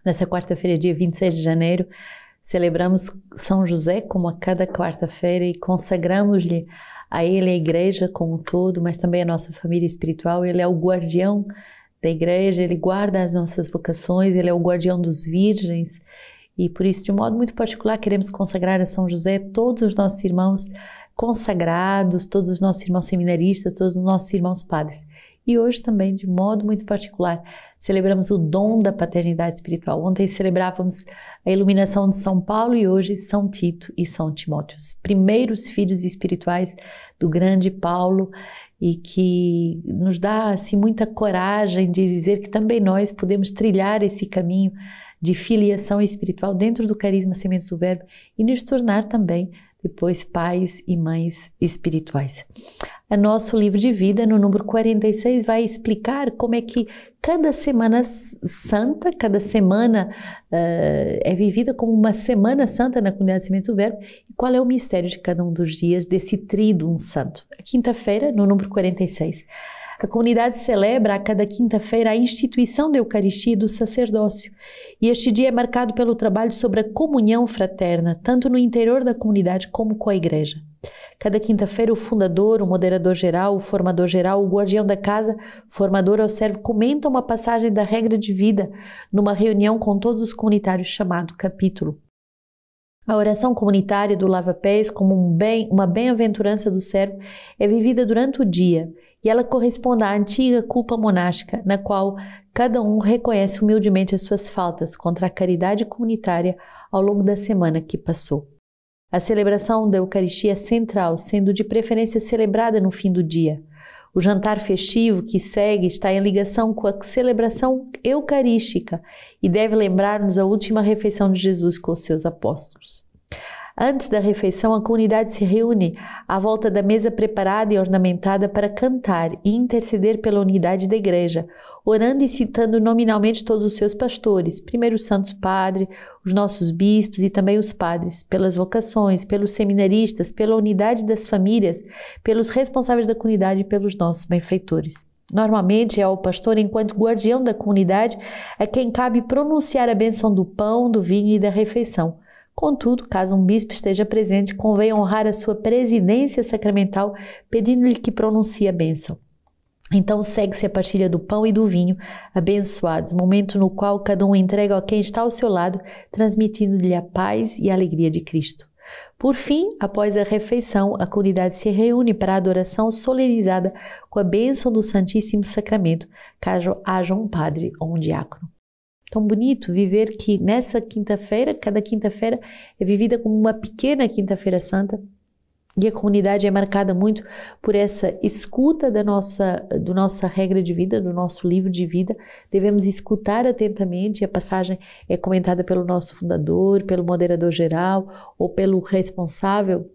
Nessa quarta-feira, dia 26 de janeiro, celebramos São José como a cada quarta-feira e consagramos-lhe a ele a igreja como um todo, mas também a nossa família espiritual. Ele é o guardião da igreja, ele guarda as nossas vocações, ele é o guardião dos virgens e por isso, de um modo muito particular, queremos consagrar a São José todos os nossos irmãos consagrados, todos os nossos irmãos seminaristas, todos os nossos irmãos padres. E hoje também, de modo muito particular, celebramos o dom da paternidade espiritual. Ontem celebrávamos a iluminação de São Paulo e hoje São Tito e São Timóteo, os primeiros filhos espirituais do grande Paulo, e que nos dá assim, muita coragem de dizer que também nós podemos trilhar esse caminho de filiação espiritual dentro do carisma Sementes do Verbo e nos tornar também depois pais e mães espirituais. O nosso livro de vida, no número 46, vai explicar como é que cada semana santa, cada semana é vivida como uma semana santa na comunidade Sementes do Verbo e qual é o mistério de cada um dos dias desse tríduo santo. A quinta-feira, no número 46, a comunidade celebra a cada quinta-feira a instituição da Eucaristia e do sacerdócio. E este dia é marcado pelo trabalho sobre a comunhão fraterna, tanto no interior da comunidade como com a igreja. Cada quinta-feira o fundador, o moderador geral, o formador geral, o guardião da casa, formador ou servo, comentam uma passagem da regra de vida numa reunião com todos os comunitários chamado capítulo. A oração comunitária do lava-pés, como uma bem-aventurança do servo, é vivida durante o dia e ela corresponde à antiga culpa monástica, na qual cada um reconhece humildemente as suas faltas contra a caridade comunitária ao longo da semana que passou. A celebração da Eucaristia é central, sendo de preferência celebrada no fim do dia. O jantar festivo que segue está em ligação com a celebração eucarística e deve lembrar-nos a última refeição de Jesus com os seus apóstolos. Antes da refeição, a comunidade se reúne à volta da mesa preparada e ornamentada para cantar e interceder pela unidade da igreja, orando e citando nominalmente todos os seus pastores, primeiro o Santo Padre, os nossos bispos e também os padres, pelas vocações, pelos seminaristas, pela unidade das famílias, pelos responsáveis da comunidade e pelos nossos benfeitores. Normalmente é ao pastor, enquanto guardião da comunidade, a quem cabe pronunciar a bênção do pão, do vinho e da refeição. Contudo, caso um bispo esteja presente, convém honrar a sua presidência sacramental, pedindo-lhe que pronuncie a bênção. Então segue-se a partilha do pão e do vinho, abençoados, momento no qual cada um entrega a quem está ao seu lado, transmitindo-lhe a paz e a alegria de Cristo. Por fim, após a refeição, a comunidade se reúne para a adoração solenizada com a bênção do Santíssimo Sacramento, caso haja um padre ou um diácono. Tão bonito viver que nessa quinta-feira, cada quinta-feira é vivida como uma pequena quinta-feira santa e a comunidade é marcada muito por essa escuta da nossa regra de vida, do nosso livro de vida. Devemos escutar atentamente, a passagem é comentada pelo nosso fundador, pelo moderador geral ou pelo responsável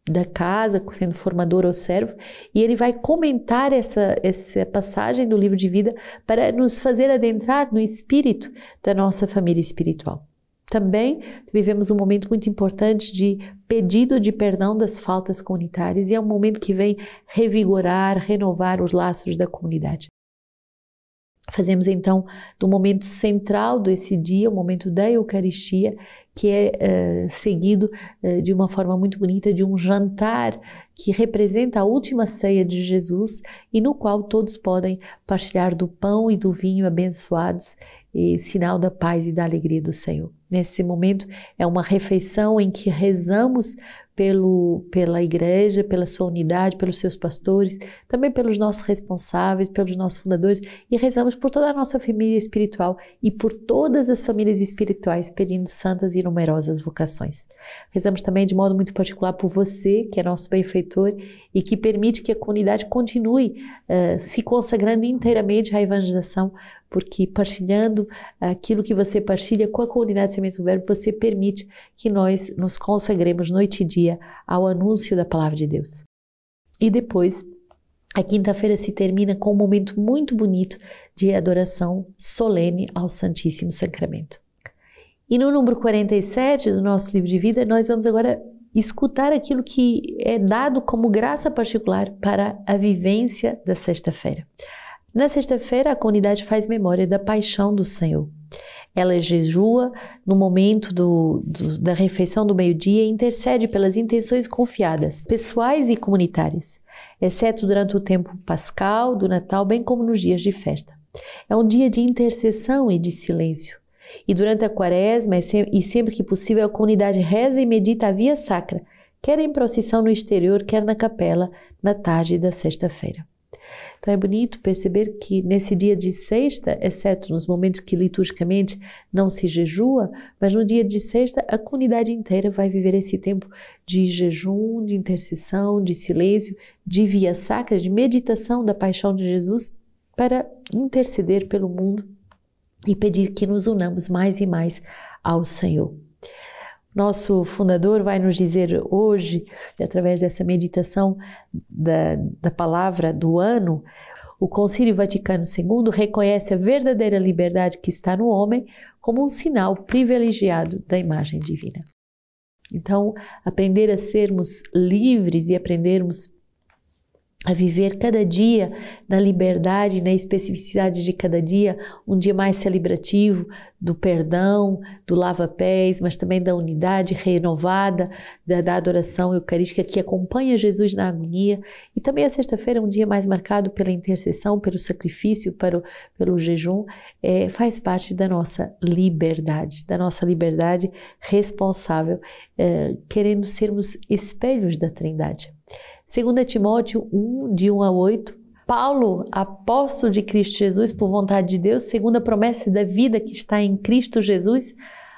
da casa, sendo formador ou servo, e ele vai comentar essa passagem do livro de vida para nos fazer adentrar no espírito da nossa família espiritual. Também vivemos um momento muito importante de pedido de perdão das faltas comunitárias e é um momento que vem revigorar, renovar os laços da comunidade. Fazemos então do momento central desse dia, o momento da Eucaristia, que é seguido de uma forma muito bonita de um jantar que representa a última ceia de Jesus e no qual todos podem partilhar do pão e do vinho abençoados, sinal da paz e da alegria do Senhor. Nesse momento é uma refeição em que rezamos pela igreja, pela sua unidade, pelos seus pastores, também pelos nossos responsáveis, pelos nossos fundadores e rezamos por toda a nossa família espiritual e por todas as famílias espirituais pedindo santas e numerosas vocações. Rezamos também de modo muito particular por você, que é nosso benfeitor e que permite que a comunidade continue se consagrando inteiramente à evangelização, porque partilhando aquilo que você partilha com a comunidade Sementes do Verbo, você permite que nós nos consagremos noite e dia ao anúncio da Palavra de Deus. E depois, a quinta-feira se termina com um momento muito bonito de adoração solene ao Santíssimo Sacramento. E no número 47 do nosso livro de vida, nós vamos agora escutar aquilo que é dado como graça particular para a vivência da sexta-feira. Na sexta-feira, a comunidade faz memória da paixão do Senhor. Ela jejua no momento da refeição do meio-dia e intercede pelas intenções confiadas, pessoais e comunitárias, exceto durante o tempo pascal, do Natal, bem como nos dias de festa. É um dia de intercessão e de silêncio. E durante a quaresma e sempre que possível a comunidade reza e medita a via sacra, quer em procissão no exterior, quer na capela, na tarde da sexta-feira. Então é bonito perceber que nesse dia de sexta, exceto nos momentos que liturgicamente não se jejua, mas no dia de sexta a comunidade inteira vai viver esse tempo de jejum, de intercessão, de silêncio, de via sacra, de meditação da paixão de Jesus para interceder pelo mundo e pedir que nos unamos mais e mais ao Senhor. Nosso fundador vai nos dizer hoje, através dessa meditação da palavra do ano, o Concílio Vaticano II reconhece a verdadeira liberdade que está no homem como um sinal privilegiado da imagem divina. Então, aprender a sermos livres e aprendermos a viver cada dia na liberdade, na especificidade de cada dia, um dia mais celebrativo do perdão, do lava-pés, mas também da unidade renovada, da adoração eucarística que acompanha Jesus na agonia. E também a sexta-feira é um dia mais marcado pela intercessão, pelo sacrifício, pelo jejum, faz parte da nossa liberdade responsável, querendo sermos espelhos da Trindade. 2 Timóteo 1, de 1 a 8, Paulo, apóstolo de Cristo Jesus por vontade de Deus, segundo a promessa da vida que está em Cristo Jesus,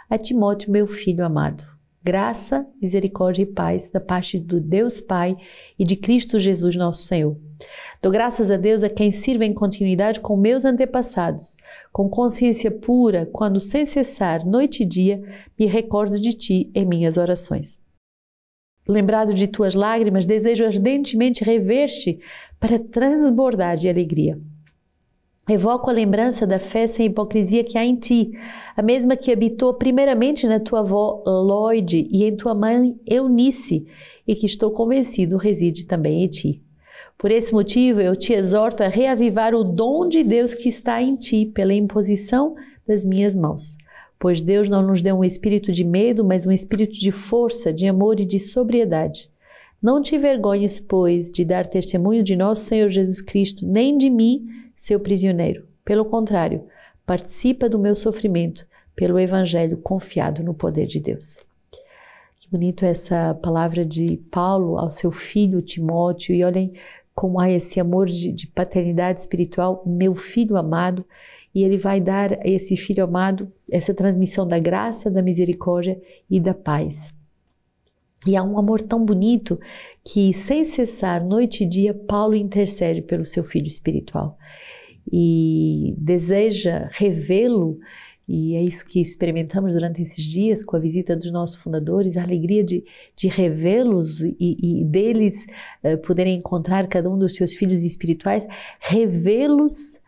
a Timóteo, meu filho amado. Graça, misericórdia e paz da parte do Deus Pai e de Cristo Jesus nosso Senhor. Dou graças a Deus a quem sirva em continuidade com meus antepassados, com consciência pura, quando sem cessar, noite e dia, me recordo de ti em minhas orações. Lembrado de tuas lágrimas, desejo ardentemente rever-te para transbordar de alegria. Evoco a lembrança da fé sem hipocrisia que há em ti, a mesma que habitou primeiramente na tua avó Lloyd e em tua mãe Eunice, e que estou convencido reside também em ti. Por esse motivo, eu te exorto a reavivar o dom de Deus que está em ti pela imposição das minhas mãos. Pois Deus não nos deu um espírito de medo, mas um espírito de força, de amor e de sobriedade. Não te envergonhes, pois, de dar testemunho de nosso Senhor Jesus Cristo, nem de mim, seu prisioneiro. Pelo contrário, participa do meu sofrimento pelo Evangelho confiado no poder de Deus. Que bonito essa palavra de Paulo ao seu filho Timóteo, e olhem como há esse amor de paternidade espiritual, meu filho amado. E ele vai dar a esse filho amado essa transmissão da graça, da misericórdia e da paz. E há um amor tão bonito que, sem cessar, noite e dia, Paulo intercede pelo seu filho espiritual. E deseja revê-lo, e é isso que experimentamos durante esses dias com a visita dos nossos fundadores, a alegria de revê-los e deles poderem encontrar cada um dos seus filhos espirituais, revê-los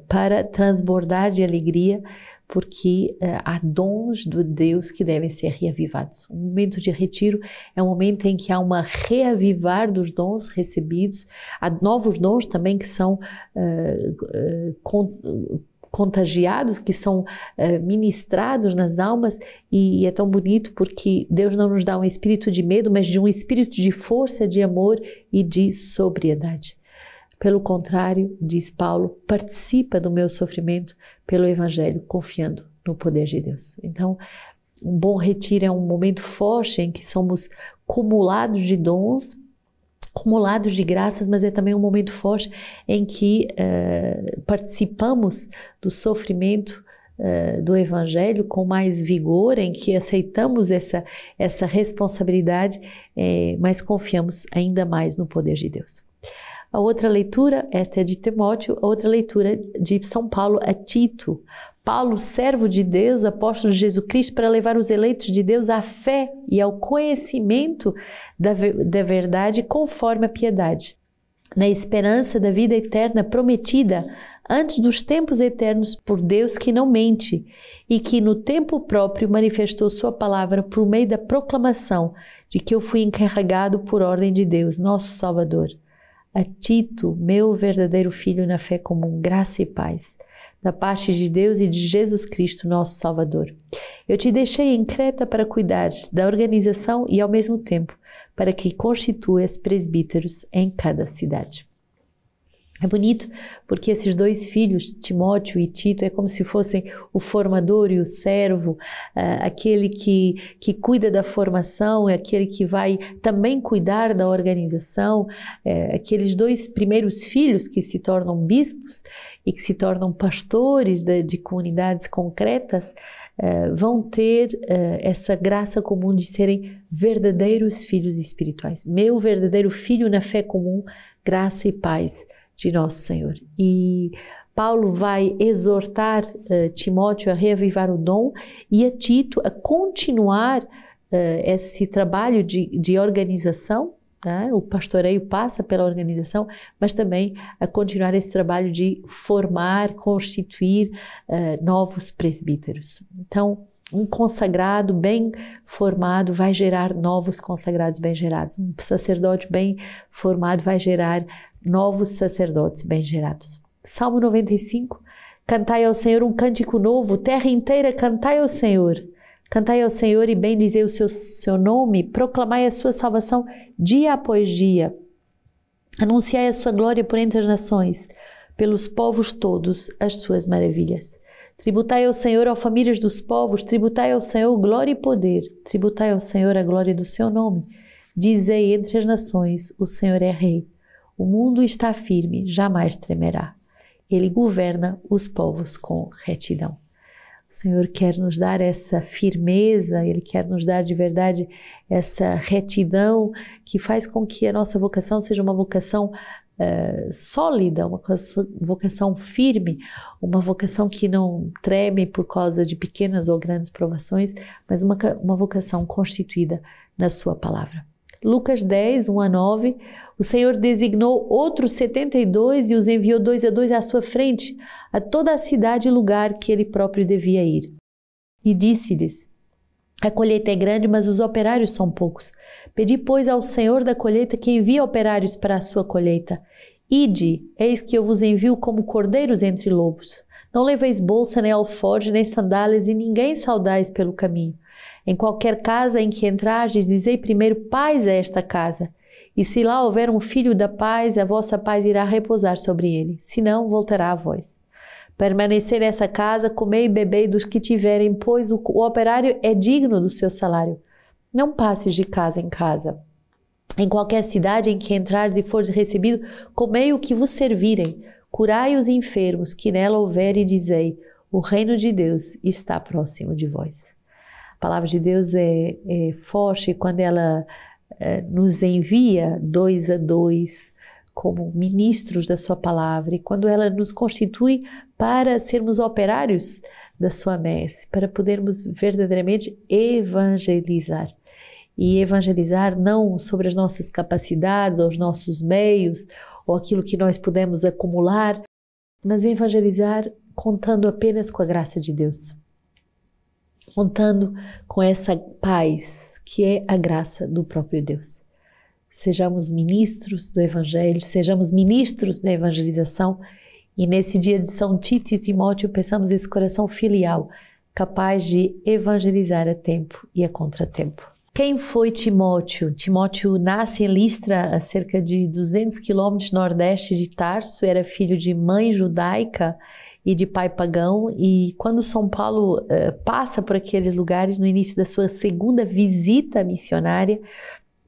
para transbordar de alegria, porque há dons do Deus que devem ser reavivados. Um momento de retiro é um momento em que há uma reavivar dos dons recebidos, há novos dons também que são contagiados, que são ministrados nas almas, e é tão bonito porque Deus não nos dá um espírito de medo, mas de um espírito de força, de amor e de sobriedade. Pelo contrário, diz Paulo, participa do meu sofrimento pelo Evangelho, confiando no poder de Deus. Então, um bom retiro é um momento forte em que somos cumulados de dons, cumulados de graças, mas é também um momento forte em que participamos do sofrimento do Evangelho com mais vigor, em que aceitamos essa responsabilidade, mas confiamos ainda mais no poder de Deus. A outra leitura, esta é de Timóteo, a outra leitura de São Paulo a Tito. Paulo, servo de Deus, apóstolo de Jesus Cristo, para levar os eleitos de Deus à fé e ao conhecimento da verdade conforme a piedade, na esperança da vida eterna prometida antes dos tempos eternos por Deus que não mente e que no tempo próprio manifestou sua palavra por meio da proclamação de que eu fui encarregado por ordem de Deus, nosso Salvador. A Tito, meu verdadeiro filho na fé comum, graça e paz, da parte de Deus e de Jesus Cristo, nosso Salvador. Eu te deixei em Creta para cuidares da organização e, ao mesmo tempo, para que constituas presbíteros em cada cidade. É bonito porque esses dois filhos, Timóteo e Tito, é como se fossem o formador e o servo, aquele que cuida da formação, é aquele que vai também cuidar da organização, aqueles dois primeiros filhos que se tornam bispos e que se tornam pastores de comunidades concretas, vão ter essa graça comum de serem verdadeiros filhos espirituais. Meu verdadeiro filho na fé comum, graça e paz de nosso Senhor. E Paulo vai exortar Timóteo a reavivar o dom e a Tito a continuar esse trabalho de organização, né? O pastoreio passa pela organização, mas também a continuar esse trabalho de formar, constituir novos presbíteros. Então, um consagrado bem formado vai gerar novos consagrados bem gerados. Um sacerdote bem formado vai gerar novos sacerdotes bem gerados. Salmo 95. Cantai ao Senhor um cântico novo, terra inteira cantai ao Senhor. Cantai ao Senhor e bendizei o seu nome, proclamai a sua salvação dia após dia. Anunciai a sua glória por entre as nações, pelos povos todos as suas maravilhas. Tributai ao Senhor, ó famílias dos povos, tributai ao Senhor glória e poder, tributai ao Senhor a glória do seu nome. Dizei entre as nações, o Senhor é rei. O mundo está firme, jamais tremerá. Ele governa os povos com retidão. O Senhor quer nos dar essa firmeza, Ele quer nos dar de verdade essa retidão que faz com que a nossa vocação seja uma vocação sólida, uma vocação firme, uma vocação que não treme por causa de pequenas ou grandes provações, mas uma vocação constituída na sua palavra. Lucas 10, 1 a 9, o Senhor designou outros 72 e os enviou 2 a 2 à sua frente, a toda a cidade e lugar que ele próprio devia ir. E disse-lhes: a colheita é grande, mas os operários são poucos. Pedi, pois, ao Senhor da colheita que envie operários para a sua colheita. Ide, eis que eu vos envio como cordeiros entre lobos. Não leveis bolsa, nem alforje, nem sandálias, e ninguém saudais pelo caminho. Em qualquer casa em que entrardes, dizei primeiro paz a esta casa. E se lá houver um filho da paz, a vossa paz irá repousar sobre ele. Se não, voltará a vós. Permanecei nessa casa, comei e bebei dos que tiverem, pois o operário é digno do seu salário. Não passes de casa em casa. Em qualquer cidade em que entrares e fores recebido, comei o que vos servirem. Curai os enfermos que nela houver e dizei: o reino de Deus está próximo de vós. A palavra de Deus é forte quando ela nos envia 2 a 2 como ministros da sua palavra e quando ela nos constitui para sermos operários da sua messe, para podermos verdadeiramente evangelizar. E evangelizar não sobre as nossas capacidades ou os nossos meios ou aquilo que nós pudemos acumular, mas evangelizar contando apenas com a graça de Deus. Contando com essa paz que é a graça do próprio Deus. Sejamos ministros do Evangelho, sejamos ministros da evangelização e nesse dia de São Tito e Timóteo peçamos esse coração filial, capaz de evangelizar a tempo e a contratempo. Quem foi Timóteo? Timóteo nasce em Listra, a cerca de 200 quilômetros nordeste de Tarso, era filho de mãe judaica e de pai pagão, e quando São Paulo passa por aqueles lugares, no início da sua segunda visita missionária,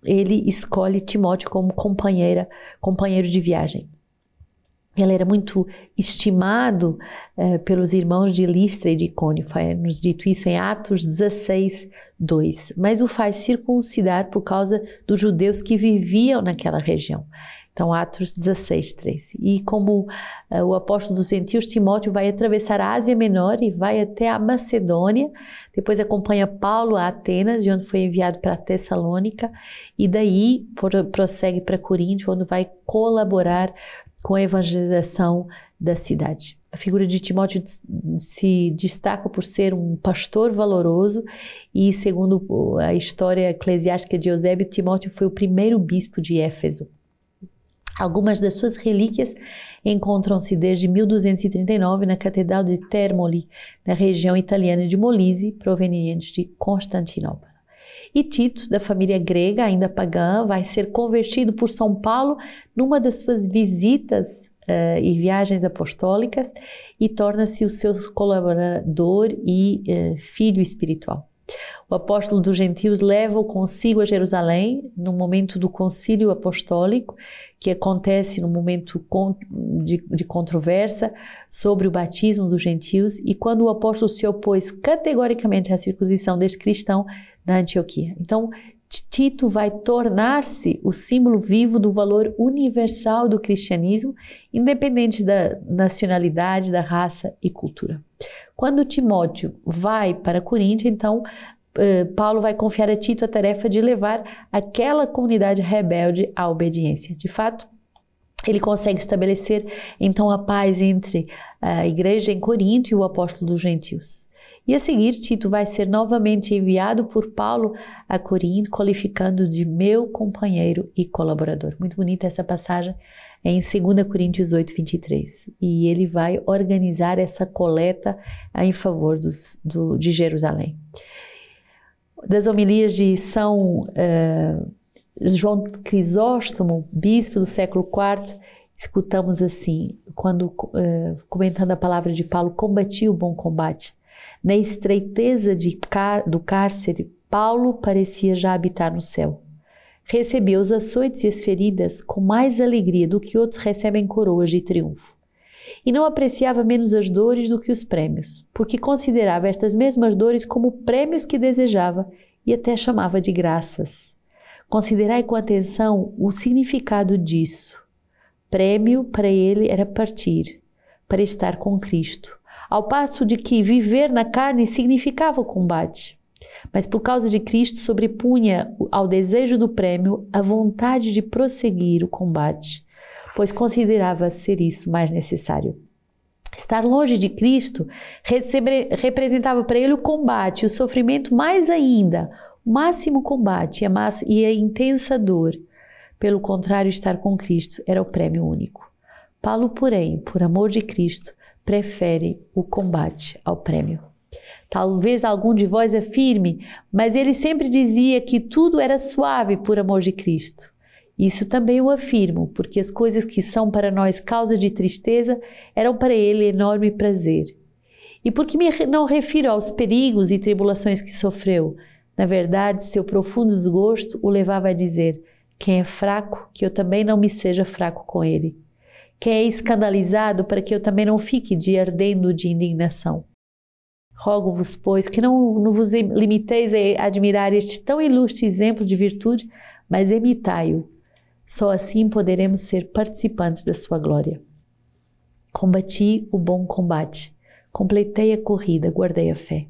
ele escolhe Timóteo como companheiro de viagem. Ele era muito estimado pelos irmãos de Listra e de Icônio, foi-nos dito isso em Atos 16, 2, mas o faz circuncidar por causa dos judeus que viviam naquela região. Então, Atos 16, 3. E como o apóstolo dos gentios, Timóteo vai atravessar a Ásia Menor e vai até a Macedônia, depois acompanha Paulo a Atenas, de onde foi enviado para Tessalônica, e daí prossegue para Corinto, onde vai colaborar com a evangelização da cidade. A figura de Timóteo se destaca por ser um pastor valoroso e, segundo a história eclesiástica de Eusébio, Timóteo foi o primeiro bispo de Éfeso. Algumas das suas relíquias encontram-se desde 1239 na Catedral de Termoli, na região italiana de Molise, proveniente de Constantinopla. E Tito, da família grega, ainda pagã, vai ser convertido por São Paulo numa das suas visitas e viagens apostólicas e torna-se o seu colaborador e filho espiritual. O apóstolo dos gentios leva-o consigo a Jerusalém no momento do concílio apostólico, que acontece no momento de controvérsia sobre o batismo dos gentios, e quando o apóstolo se opôs categoricamente à circuncisão deste cristão na Antioquia. Então, Tito vai tornar-se o símbolo vivo do valor universal do cristianismo, independente da nacionalidade, da raça e cultura. Quando Timóteo vai para Corinto, então, Paulo vai confiar a Tito a tarefa de levar aquela comunidade rebelde à obediência. De fato, ele consegue estabelecer então a paz entre a igreja em Corinto e o apóstolo dos gentios. E a seguir, Tito vai ser novamente enviado por Paulo a Corinto, qualificando de meu companheiro e colaborador. Muito bonita essa passagem em 2 Coríntios 8, 23. E ele vai organizar essa coleta em favor de Jerusalém. Das homilias de São João Crisóstomo, bispo do século IV, escutamos assim, quando comentando a palavra de Paulo: combati o bom combate. Na estreiteza do cárcere, Paulo parecia já habitar no céu. Recebia os açoites e as feridas com mais alegria do que outros recebem coroas de triunfo. E não apreciava menos as dores do que os prêmios, porque considerava estas mesmas dores como prêmios que desejava e até chamava de graças. Considerai com atenção o significado disso. Prêmio para ele era partir, para estar com Cristo, ao passo de que viver na carne significava o combate. Mas por causa de Cristo sobrepunha ao desejo do prêmio a vontade de prosseguir o combate, pois considerava ser isso mais necessário. Estar longe de Cristo representava para ele o combate, o sofrimento, mais ainda, o máximo combate e a intensa dor. Pelo contrário, estar com Cristo era o prêmio único. Paulo, porém, por amor de Cristo, prefere o combate ao prêmio. Talvez algum de vós afirme, mas ele sempre dizia que tudo era suave por amor de Cristo. Isso também eu afirmo, porque as coisas que são para nós causa de tristeza eram para ele enorme prazer. E porque não refiro aos perigos e tribulações que sofreu, na verdade, seu profundo desgosto o levava a dizer: quem é fraco, que eu também não me seja fraco com ele. Quem é escandalizado, para que eu também não fique ardendo de indignação. Rogo-vos, pois, que não vos limiteis a admirar este tão ilustre exemplo de virtude, mas imitai-o. Só assim poderemos ser participantes da sua glória. Combati o bom combate, completei a corrida, guardei a fé.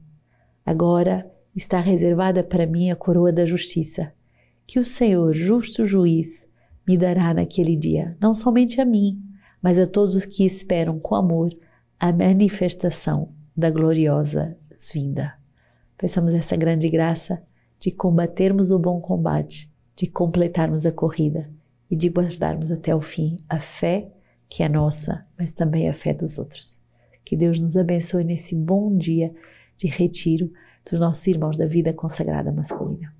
Agora está reservada para mim a coroa da justiça, que o Senhor, justo juiz, me dará naquele dia, não somente a mim, mas a todos os que esperam com amor a manifestação da gloriosa vinda. Peçamos essa grande graça de combatermos o bom combate, de completarmos a corrida e de guardarmos até o fim a fé que é nossa, mas também a fé dos outros. Que Deus nos abençoe nesse bom dia de retiro dos nossos irmãos da vida consagrada masculina.